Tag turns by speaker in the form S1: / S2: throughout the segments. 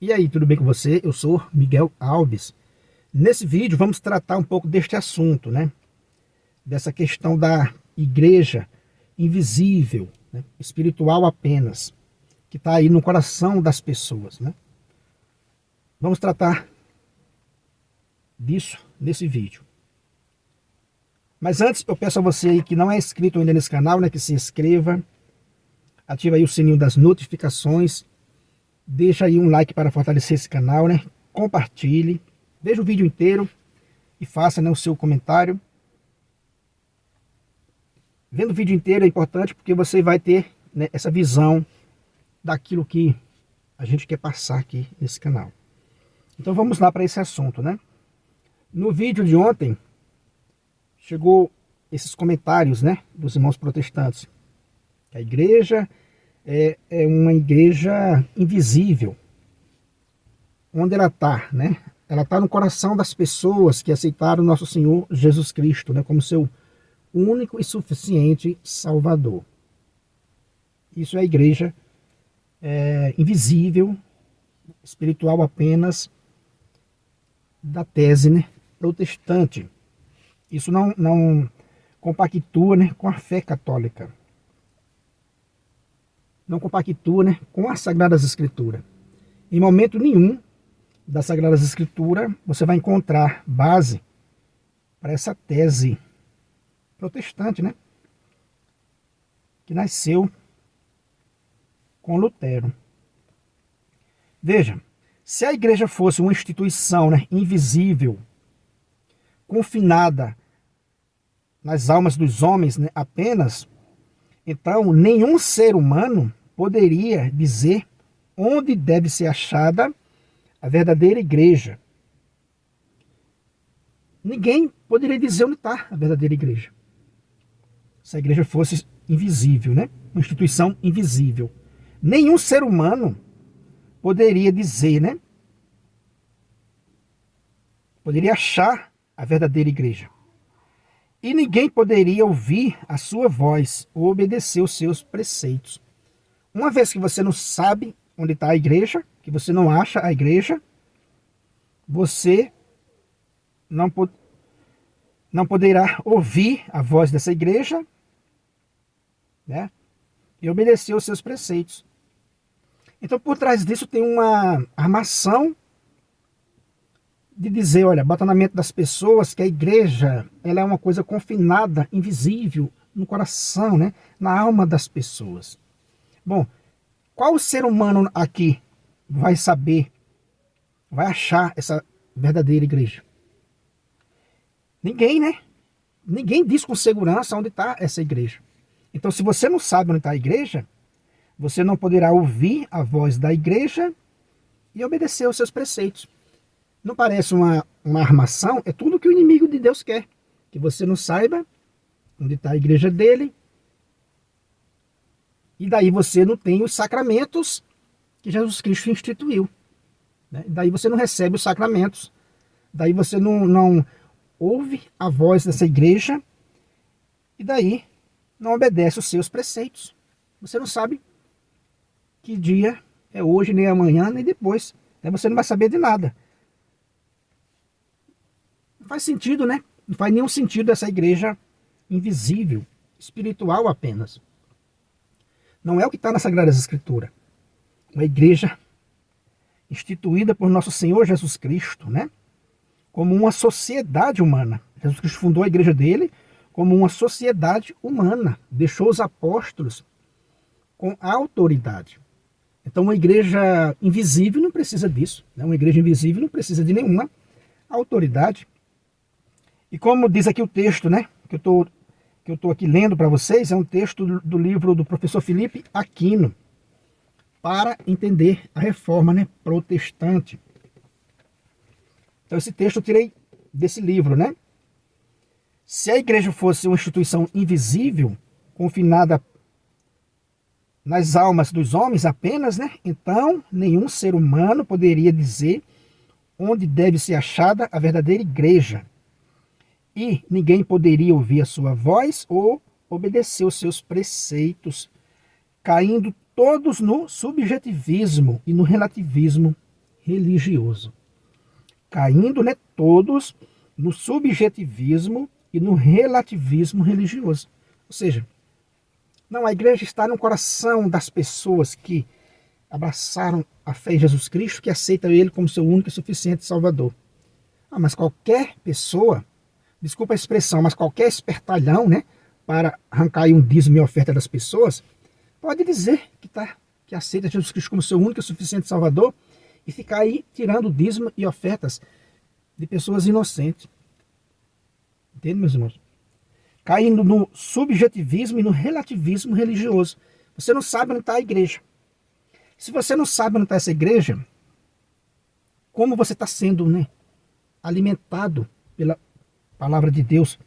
S1: E aí, tudo bem com você? Eu sou Miguel Alves. Nesse vídeo vamos tratar um pouco deste assunto, né? Dessa questão da igreja invisível, né? Espiritual apenas, que está aí no coração das pessoas, né? Vamos tratar disso nesse vídeo. Mas antes, eu peço a você aí que não é inscrito ainda nesse canal, né? Que se inscreva, ativa aí o sininho das notificações, deixa aí um like para fortalecer esse canal, né? Compartilhe, veja o vídeo inteiro e faça, né, o seu comentário. Vendo o vídeo inteiro é importante porque você vai ter, né, essa visão daquilo que a gente quer passar aqui nesse canal. Então vamos lá para esse assunto, né? No vídeo de ontem chegou esses comentários, né, dos irmãos protestantes. Que a igreja é uma igreja invisível. Onde ela está, né? Ela está no coração das pessoas que aceitaram o nosso Senhor Jesus Cristo, né, como seu único e suficiente Salvador. Isso é a igreja invisível, espiritual apenas, da tese, né, protestante. Isso não compactua, né, com a fé católica. Não compactua, né, com as Sagradas Escrituras. Em momento nenhum das Sagradas Escrituras você vai encontrar base para essa tese protestante, né, que nasceu com Lutero. Veja, se a igreja fosse uma instituição, né, invisível, confinada nas almas dos homens, né, apenas, então nenhum ser humano poderia dizer onde deve ser achada a verdadeira igreja. Ninguém poderia dizer onde está a verdadeira igreja. Se a igreja fosse invisível, né? Uma instituição invisível. Nenhum ser humano poderia dizer, né? Poderia achar a verdadeira igreja. E ninguém poderia ouvir a sua voz ou obedecer os seus preceitos. Uma vez que você não sabe onde está a igreja, que você não acha a igreja, você não poderá ouvir a voz dessa igreja, né, e obedecer os seus preceitos. Então, por trás disso tem uma armação de dizer, olha, bota na mente das pessoas que a igreja ela é uma coisa confinada, invisível, no coração, né, na alma das pessoas. Bom, qual ser humano aqui vai saber, vai achar essa verdadeira igreja? Ninguém, né? Ninguém diz com segurança onde está essa igreja. Então, se você não sabe onde está a igreja, você não poderá ouvir a voz da igreja e obedecer aos seus preceitos. Não parece uma armação? É tudo que o inimigo de Deus quer. Que você não saiba onde está a igreja dele. E daí você não tem os sacramentos que Jesus Cristo instituiu, né? Daí você não recebe os sacramentos. Daí você não ouve a voz dessa igreja. E daí não obedece os seus preceitos. Você não sabe que dia é hoje, nem amanhã, nem depois. Você não vai saber de nada. Não faz sentido, né? Não faz nenhum sentido essa igreja invisível, espiritual apenas. Não é o que está nas Sagradas Escrituras. Uma igreja instituída por nosso Senhor Jesus Cristo, né, como uma sociedade humana. Jesus Cristo fundou a igreja dele como uma sociedade humana. Deixou os apóstolos com autoridade. Então, uma igreja invisível não precisa disso, né? Uma igreja invisível não precisa de nenhuma autoridade. E como diz aqui o texto, né, que eu estou aqui lendo para vocês, é um texto do livro do professor Felipe Aquino, para entender a reforma, né, protestante. Então esse texto eu tirei desse livro, né? Se a igreja fosse uma instituição invisível, confinada nas almas dos homens apenas, né, então nenhum ser humano poderia dizer onde deve ser achada a verdadeira igreja. E ninguém poderia ouvir a sua voz ou obedecer os seus preceitos, caindo todos no subjetivismo e no relativismo religioso, caindo, né, todos no subjetivismo e no relativismo religioso. Ou seja, não, a igreja está no coração das pessoas que abraçaram a fé em Jesus Cristo, que aceitam Ele como seu único e suficiente Salvador. Ah, mas qualquer pessoa, desculpa a expressão, mas qualquer espertalhão, né, para arrancar aí um dízimo e oferta das pessoas, pode dizer que aceita Jesus Cristo como seu único e suficiente Salvador e ficar aí tirando dízimo e ofertas de pessoas inocentes. Entende, meus irmãos? Caindo no subjetivismo e no relativismo religioso. Você não sabe onde está a igreja. Se você não sabe onde está essa igreja, como você está sendo, né, alimentado pela palavra de Deus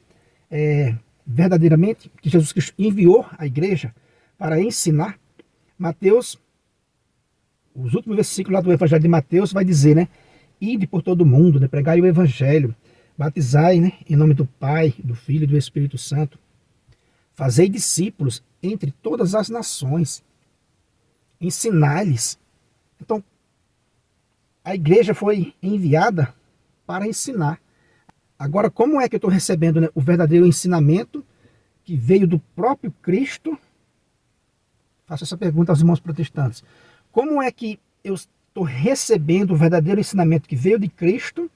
S1: verdadeiramente, que Jesus Cristo enviou a igreja para ensinar? Mateus, os últimos versículos lá do Evangelho de Mateus vai dizer, né, ide por todo mundo, né, pregai o Evangelho, batizai, né, em nome do Pai, do Filho e do Espírito Santo, fazei discípulos entre todas as nações, ensinai-lhes. Então, a igreja foi enviada para ensinar. Agora, como é que eu estou recebendo, né, o verdadeiro ensinamento que veio do próprio Cristo? Faço essa pergunta aos irmãos protestantes. Como é que eu estou recebendo o verdadeiro ensinamento que veio de Cristo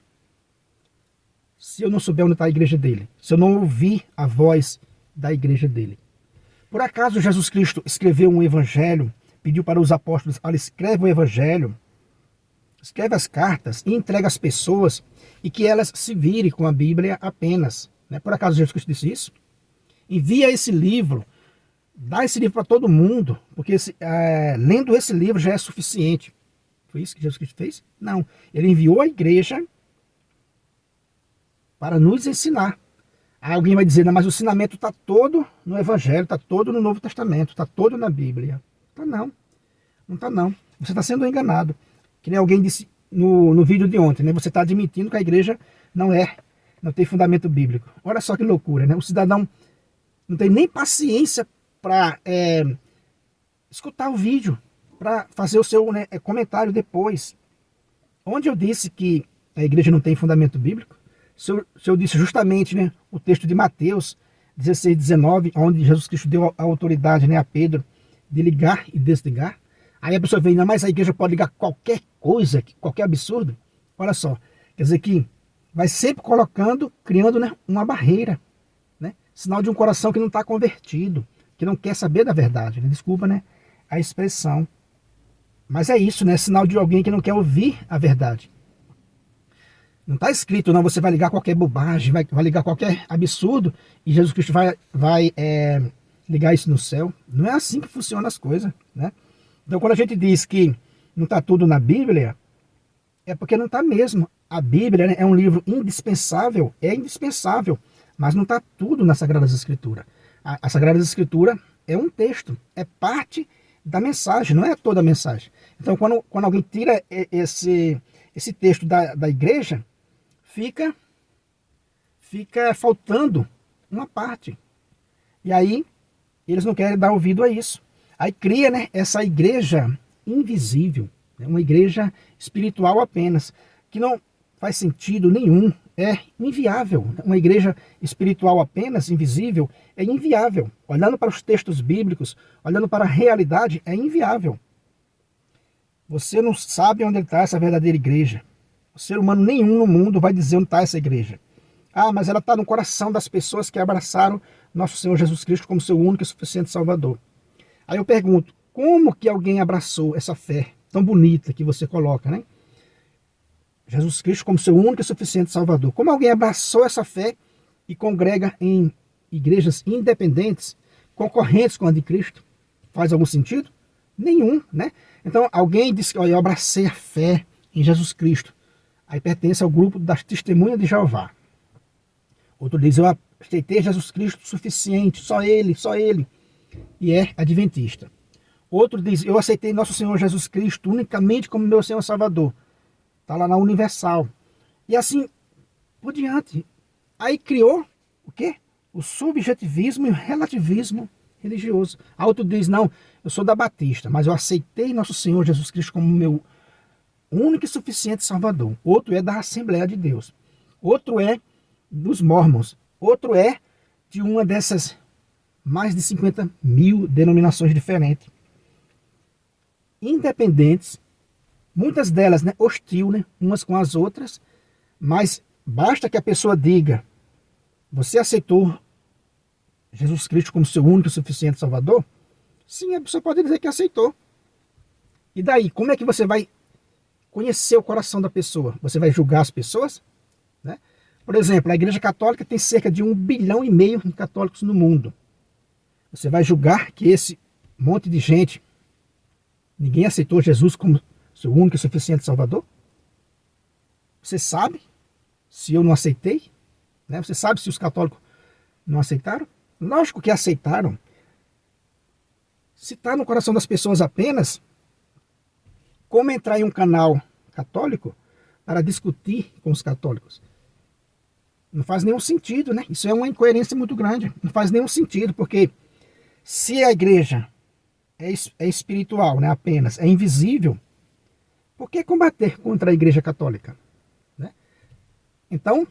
S1: se eu não souber onde está a igreja dele? Se eu não ouvir a voz da igreja dele? Por acaso Jesus Cristo escreveu um evangelho, pediu para os apóstolos, olha, escreve o evangelho, escreve as cartas e entrega às pessoas e que elas se virem com a Bíblia apenas, né? Por acaso Jesus Cristo disse isso? Envia esse livro, dá esse livro para todo mundo, porque lendo esse livro já é suficiente. Foi isso que Jesus Cristo fez? Não. Ele enviou a igreja para nos ensinar. Aí alguém vai dizer, não, mas o ensinamento está todo no Evangelho, está todo no Novo Testamento, está todo na Bíblia. Tá não. Não está não. Você está sendo enganado. Que nem alguém disse no vídeo de ontem, né? Você está admitindo que a igreja não tem fundamento bíblico. Olha só que loucura, né? O cidadão não tem nem paciência para escutar o vídeo, para fazer o seu, né, comentário depois. Onde eu disse que a igreja não tem fundamento bíblico, se eu disse justamente, né, o texto de Mateus 16, 19, onde Jesus Cristo deu a autoridade, né, a Pedro de ligar e desligar. Aí a pessoa vem, não, mas a igreja pode ligar qualquer coisa, qualquer absurdo. Olha só, quer dizer que vai sempre criando, né, uma barreira, né, sinal de um coração que não está convertido, que não quer saber da verdade, né? Desculpa, né, a expressão. Mas é isso, né, sinal de alguém que não quer ouvir a verdade. Não está escrito, não, você vai ligar qualquer bobagem, vai ligar qualquer absurdo e Jesus Cristo vai ligar isso no céu. Não é assim que funcionam as coisas, né? Então, quando a gente diz que não está tudo na Bíblia, é porque não está mesmo. A Bíblia, né, é um livro indispensável, mas não está tudo nas Sagradas Escrituras. A Sagradas Escritura é um texto, é parte da mensagem, não é toda a mensagem. Então, quando alguém tira esse texto da igreja, fica faltando uma parte. E aí, eles não querem dar ouvido a isso. Aí cria, né, essa igreja invisível, né, uma igreja espiritual apenas, que não faz sentido nenhum, é inviável. Uma igreja espiritual apenas, invisível, é inviável. Olhando para os textos bíblicos, olhando para a realidade, é inviável. Você não sabe onde está essa verdadeira igreja. O ser humano nenhum no mundo vai dizer onde está essa igreja. Ah, mas ela está no coração das pessoas que abraçaram nosso Senhor Jesus Cristo como seu único e suficiente Salvador. Aí eu pergunto, como que alguém abraçou essa fé tão bonita que você coloca, né? Jesus Cristo como seu único e suficiente Salvador. Como alguém abraçou essa fé e congrega em igrejas independentes, concorrentes com a de Cristo? Faz algum sentido? Nenhum, né? Então alguém diz que eu abracei a fé em Jesus Cristo. Aí pertence ao grupo das testemunhas de Jeová. Outro diz, eu aceitei Jesus Cristo suficiente, só Ele. E é adventista. Outro diz, eu aceitei nosso Senhor Jesus Cristo unicamente como meu Senhor Salvador. Está lá na Universal. E assim por diante. Aí criou o quê? O subjetivismo e o relativismo religioso. A outro diz, não, eu sou da Batista, mas eu aceitei nosso Senhor Jesus Cristo como meu único e suficiente Salvador. Outro é da Assembleia de Deus. Outro é dos Mormons. Outro é de uma dessas mais de 50 mil denominações diferentes. Independentes, muitas delas, né, hostil, né, umas com as outras, mas basta que a pessoa diga: você aceitou Jesus Cristo como seu único e suficiente Salvador? Sim, a pessoa pode dizer que aceitou. E daí, como é que você vai conhecer o coração da pessoa? Você vai julgar as pessoas? Né? Por exemplo, a Igreja Católica tem cerca de 1,5 bilhão de católicos no mundo. Você vai julgar que esse monte de gente, ninguém aceitou Jesus como seu único e suficiente Salvador? Você sabe se eu não aceitei? Né? Você sabe se os católicos não aceitaram? Lógico que aceitaram. Se está no coração das pessoas apenas, como entrar em um canal católico para discutir com os católicos? Não faz nenhum sentido, né? Isso é uma incoerência muito grande. Não faz nenhum sentido, porque se a igreja é espiritual, né, apenas, é invisível, por que combater contra a Igreja Católica? Né? Então,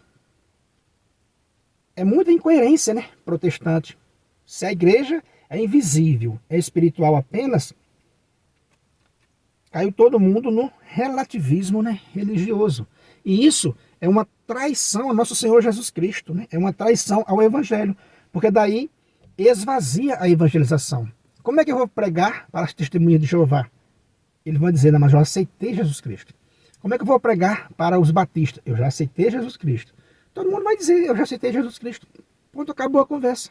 S1: é muita incoerência, né, protestante. Se a igreja é invisível, é espiritual apenas, caiu todo mundo no relativismo, né, religioso. E isso é uma traição ao nosso Senhor Jesus Cristo, né? É uma traição ao Evangelho, porque daí esvazia a evangelização. Como é que eu vou pregar para as testemunhas de Jeová? Eles vão dizer: não, mas eu aceitei Jesus Cristo. Como é que eu vou pregar para os batistas? Eu já aceitei Jesus Cristo. Todo mundo vai dizer: eu já aceitei Jesus Cristo. Ponto, acabou a conversa.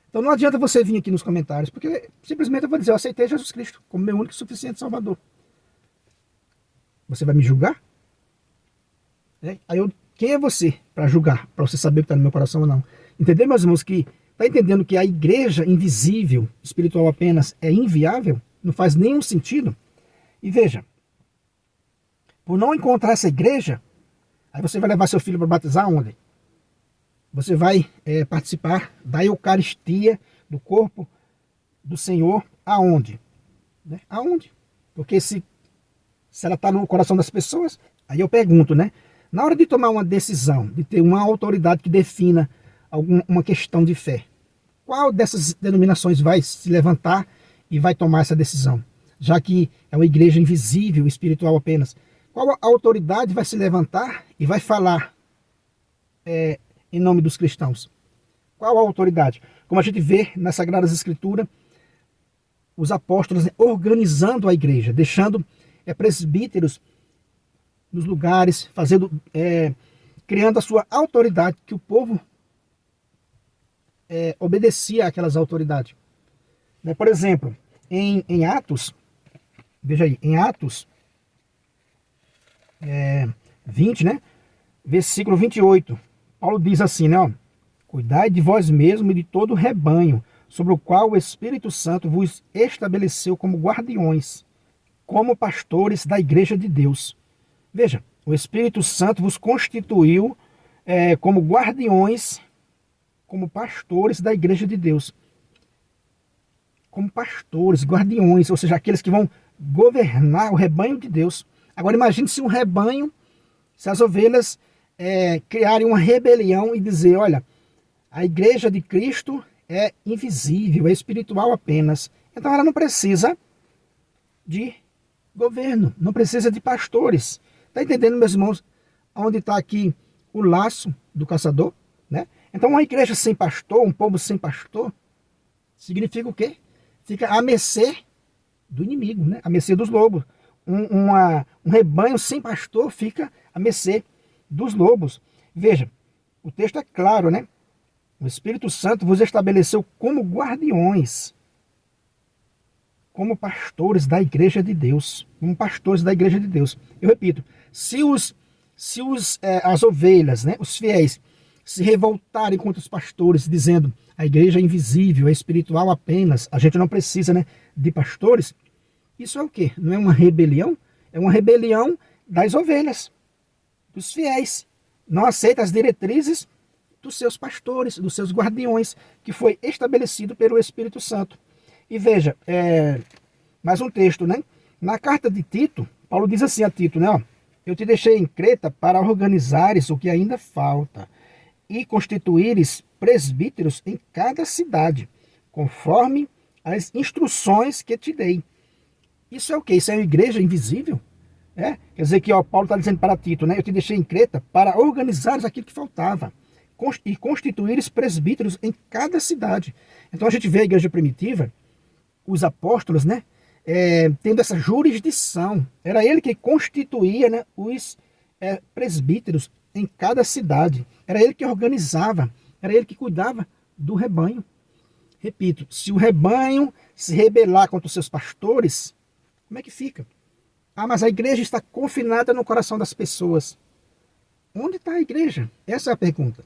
S1: Então não adianta você vir aqui nos comentários, porque simplesmente eu vou dizer: eu aceitei Jesus Cristo como meu único e suficiente Salvador. Você vai me julgar? Quem é você para julgar? Para você saber o que está no meu coração ou não? Entendeu, meus irmãos, que está entendendo que a igreja invisível, espiritual apenas, é inviável? Não faz nenhum sentido? E veja, por não encontrar essa igreja, aí você vai levar seu filho para batizar onde? Você vai participar da Eucaristia, do corpo do Senhor, aonde? Né? Aonde? Porque se ela está no coração das pessoas, aí eu pergunto, né? Na hora de tomar uma decisão, de ter uma autoridade que defina uma questão de fé, qual dessas denominações vai se levantar e vai tomar essa decisão? Já que é uma igreja invisível, espiritual apenas, qual autoridade vai se levantar e vai falar em nome dos cristãos? Qual a autoridade? Como a gente vê nas Sagradas Escrituras, os apóstolos organizando a igreja, deixando presbíteros nos lugares, criando a sua autoridade, que o povo obedecia àquelas autoridades. Por exemplo, em Atos, veja aí, em Atos 20, né, versículo 28, Paulo diz assim, né, ó: cuidai de vós mesmos e de todo o rebanho, sobre o qual o Espírito Santo vos estabeleceu como guardiões, como pastores da igreja de Deus. Veja, o Espírito Santo vos constituiu como guardiões, como pastores da igreja de Deus. Como pastores, guardiões, ou seja, aqueles que vão governar o rebanho de Deus. Agora imagine se um rebanho, se as ovelhas criarem uma rebelião e dizer: olha, a igreja de Cristo é invisível, é espiritual apenas. Então ela não precisa de governo, não precisa de pastores. Está entendendo, meus irmãos, onde está aqui o laço do caçador? Né? Então uma igreja sem pastor, um povo sem pastor, significa o quê? Fica à mercê do inimigo, né? À mercê dos lobos. Um rebanho sem pastor fica à mercê dos lobos. Veja, o texto é claro, né? O Espírito Santo vos estabeleceu como guardiões, como pastores da igreja de Deus. Como pastores da igreja de Deus. Eu repito, se as ovelhas, né, os fiéis, se revoltarem contra os pastores, dizendo: a igreja é invisível, é espiritual apenas, a gente não precisa, né, de pastores, isso é o quê? Não é uma rebelião? É uma rebelião das ovelhas, dos fiéis. Não aceita as diretrizes dos seus pastores, dos seus guardiões, que foi estabelecido pelo Espírito Santo. E veja, mais um texto, né? Na carta de Tito, Paulo diz assim a Tito, né? Ó, eu te deixei em Creta para organizares o que ainda falta e constituíres presbíteros em cada cidade, conforme as instruções que te dei. Isso é o quê? Isso é uma igreja invisível? É? Quer dizer que ó, Paulo está dizendo para Tito, né? Eu te deixei em Creta para organizares aquilo que faltava e constituíres presbíteros em cada cidade. Então a gente vê a igreja primitiva, os apóstolos, né? Tendo essa jurisdição. Era ele que constituía, né, os presbíteros em cada cidade. Era ele que organizava, era ele que cuidava do rebanho. Repito, se o rebanho se rebelar contra os seus pastores, como é que fica? Ah, mas a igreja está confinada no coração das pessoas. Onde está a igreja? Essa é a pergunta.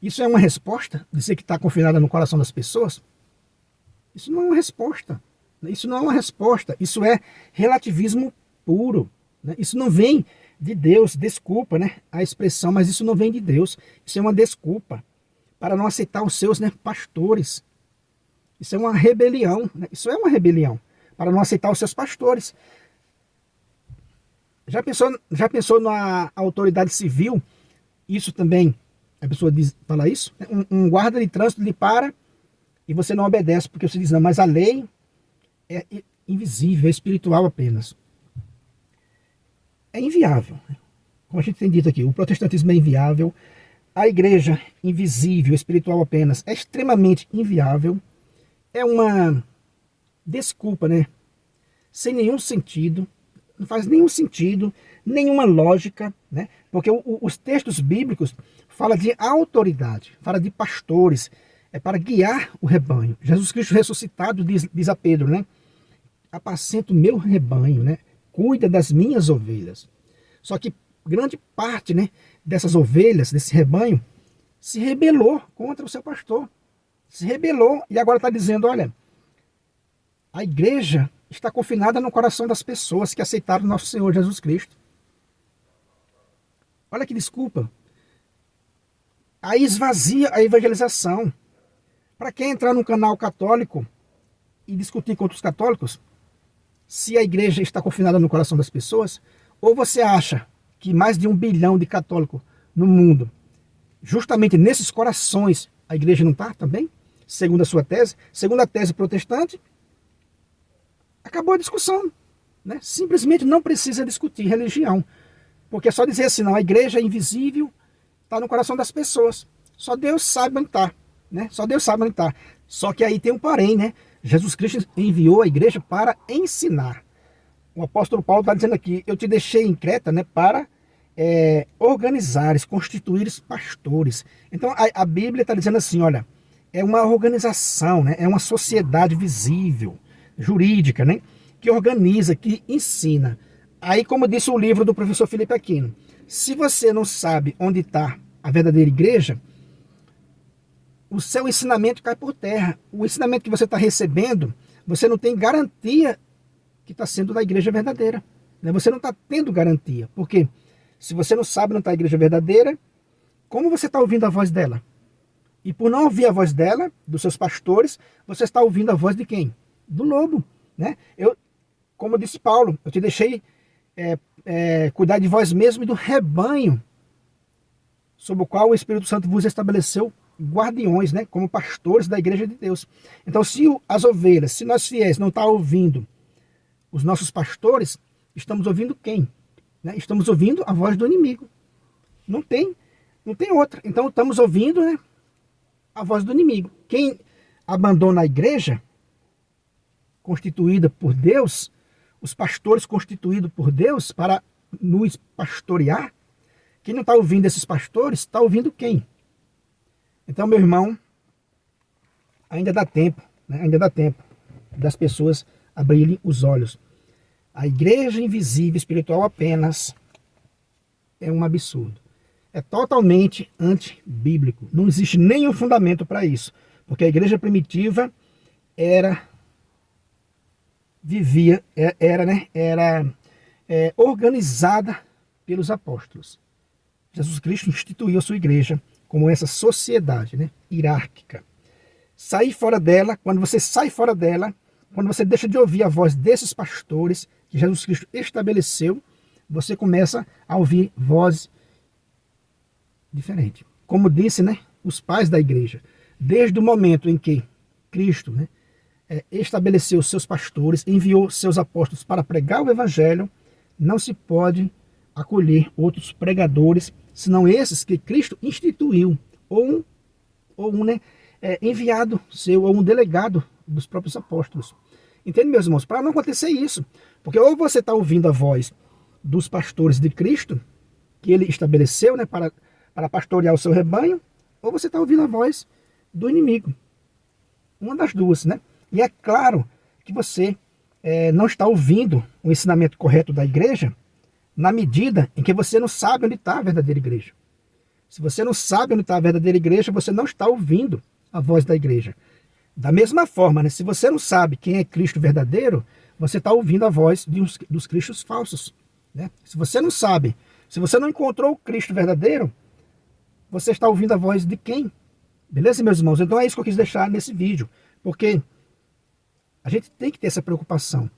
S1: Isso é uma resposta? Dizer que está confinada no coração das pessoas? Isso não é uma resposta. Isso não é uma resposta. Isso é relativismo puro. Né? Isso não vem de Deus. Desculpa, né, a expressão, mas isso não vem de Deus. Isso é uma desculpa para não aceitar os seus, né, pastores. Isso é uma rebelião. Né? Isso é uma rebelião para não aceitar os seus pastores. Já pensou na autoridade civil? Isso também, a pessoa fala isso? Um guarda de trânsito lhe para e você não obedece, porque você diz, não, mas a lei é invisível, é espiritual apenas. É inviável. Como a gente tem dito aqui, o protestantismo é inviável, a igreja invisível, espiritual apenas, é extremamente inviável, é uma desculpa, né? Sem nenhum sentido, não faz nenhum sentido, nenhuma lógica, né? Porque os textos bíblicos falam de autoridade, falam de pastores, é para guiar o rebanho. Jesus Cristo ressuscitado diz a Pedro, né? Apacenta o meu rebanho, né? Cuida das minhas ovelhas. Só que grande parte, né, dessas ovelhas, desse rebanho, se rebelou contra o seu pastor. Se rebelou e agora está dizendo, olha, a igreja está confinada no coração das pessoas que aceitaram nosso Senhor Jesus Cristo. Olha que desculpa. Aí esvazia a evangelização. Para quem entrar num canal católico e discutir contra os católicos, se a igreja está confinada no coração das pessoas, ou você acha que mais de 1 bilhão de católicos no mundo, justamente nesses corações, a igreja não está também? Segundo a sua tese. Segundo a tese protestante, acabou a discussão. Né? Simplesmente não precisa discutir religião. Porque é só dizer assim, não, a igreja é invisível, está no coração das pessoas. Só Deus sabe onde está. Né? Só Deus sabe onde está. Só que aí tem um porém, né? Jesus Cristo enviou a igreja para ensinar. O apóstolo Paulo está dizendo aqui, eu te deixei em Creta, né, para organizares, constituíres pastores. Então a Bíblia está dizendo assim, olha, é uma organização, né, é uma sociedade visível, jurídica, né, que organiza, que ensina. Aí, como disse o livro do professor Felipe Aquino, se você não sabe onde está a verdadeira igreja, o seu ensinamento cai por terra. O ensinamento que você está recebendo, você não tem garantia que está sendo da igreja verdadeira. Né? Você não está tendo garantia. Porque se você não sabe onde está a igreja verdadeira, como você está ouvindo a voz dela? E por não ouvir a voz dela, dos seus pastores, você está ouvindo a voz de quem? Do lobo. Né? Como disse Paulo, eu te deixei cuidar de vós mesmo e do rebanho, sobre o qual o Espírito Santo vos estabeleceu guardiões, né, como pastores da igreja de Deus. Então, se as ovelhas, se nós fiéis não estamos ouvindo os nossos pastores, estamos ouvindo quem? Né? Estamos ouvindo a voz do inimigo. Não tem outra. Então, estamos ouvindo, né, a voz do inimigo. Quem abandona a igreja constituída por Deus, os pastores constituídos por Deus para nos pastorear, quem não está ouvindo esses pastores, está ouvindo quem? Então, meu irmão, ainda dá tempo, né? Ainda dá tempo das pessoas abrirem os olhos. A igreja invisível espiritual apenas é um absurdo. É totalmente antibíblico. Não existe nenhum fundamento para isso. Porque a igreja primitiva era organizada pelos apóstolos. Jesus Cristo instituiu a sua igreja como essa sociedade, né, hierárquica. Sair fora dela, quando você sai fora dela, quando você deixa de ouvir a voz desses pastores que Jesus Cristo estabeleceu, você começa a ouvir vozes diferentes. Como disse, né, os pais da igreja, desde o momento em que Cristo, né, estabeleceu seus pastores, enviou seus apóstolos para pregar o evangelho, não se pode acolher outros pregadores, senão esses que Cristo instituiu, ou um enviado seu, ou um delegado dos próprios apóstolos. Entende, meus irmãos? Para não acontecer isso, porque ou você está ouvindo a voz dos pastores de Cristo, que ele estabeleceu, né, para pastorear o seu rebanho, ou você está ouvindo a voz do inimigo. Uma das duas, né? E é claro que você não está ouvindo o ensinamento correto da igreja na medida em que você não sabe onde está a verdadeira igreja. Se você não sabe onde está a verdadeira igreja, você não está ouvindo a voz da igreja. Da mesma forma, né, se você não sabe quem é Cristo verdadeiro, você está ouvindo a voz dos cristos falsos. Né? Se você não sabe, se você não encontrou o Cristo verdadeiro, você está ouvindo a voz de quem? Beleza, meus irmãos? Então é isso que eu quis deixar nesse vídeo. Porque a gente tem que ter essa preocupação.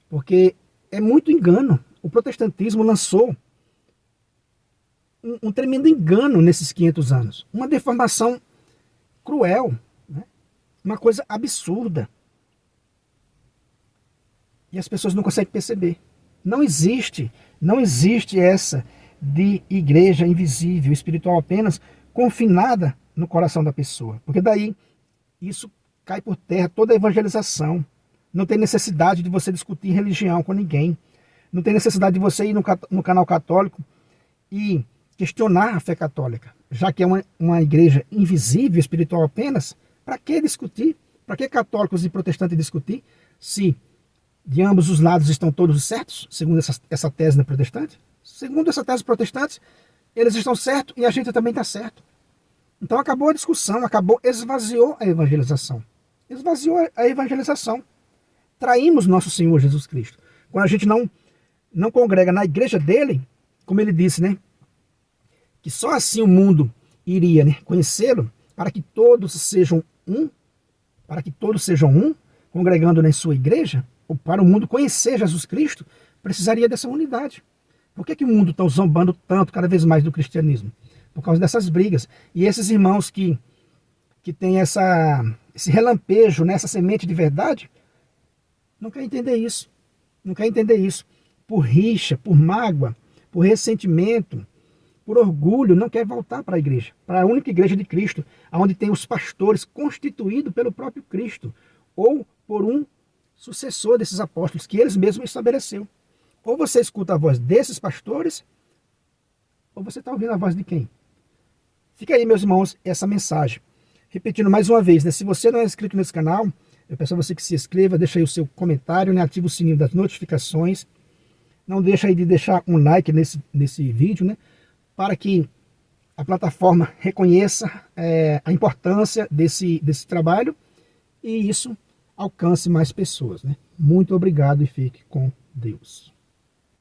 S1: Porque é muito engano. O protestantismo lançou um tremendo engano nesses 500 anos. Uma deformação cruel. Né? Uma coisa absurda. E as pessoas não conseguem perceber. Não existe essa de igreja invisível, espiritual apenas, confinada no coração da pessoa. Porque daí isso cai por terra toda a evangelização. Não tem necessidade de você discutir religião com ninguém. Não tem necessidade de você ir no canal católico e questionar a fé católica. Já que é uma igreja invisível, espiritual apenas, para que discutir? Para que católicos e protestantes discutir se de ambos os lados estão todos certos, segundo essa tese protestante? Segundo essa tese protestante, eles estão certos e a gente também está certo. Então acabou a discussão, esvaziou a evangelização. Esvaziou a evangelização. Traímos nosso Senhor Jesus Cristo. Quando a gente não congrega na igreja dele, como ele disse, né? Que só assim o mundo iria, né, conhecê-lo, para que todos sejam um, congregando na sua igreja, ou para o mundo conhecer Jesus Cristo, precisaria dessa unidade. Por que o mundo está zombando tanto, cada vez mais, do cristianismo? Por causa dessas brigas. E esses irmãos que têm esse relampejo, né, essa semente de verdade, não quer entender isso. Não quer entender isso. Por rixa, por mágoa, por ressentimento, por orgulho, não quer voltar para a igreja. Para a única igreja de Cristo, onde tem os pastores constituídos pelo próprio Cristo. Ou por um sucessor desses apóstolos, que eles mesmos estabeleceu. Ou você escuta a voz desses pastores, ou você está ouvindo a voz de quem? Fica aí, meus irmãos, essa mensagem. Repetindo mais uma vez, né? Se você não é inscrito nesse canal, eu peço a você que se inscreva, deixa aí o seu comentário, né? Ativa o sininho das notificações. Não deixa aí de deixar um like nesse vídeo, né? Para que a plataforma reconheça a importância desse trabalho e isso alcance mais pessoas, né? Muito obrigado e fique com Deus.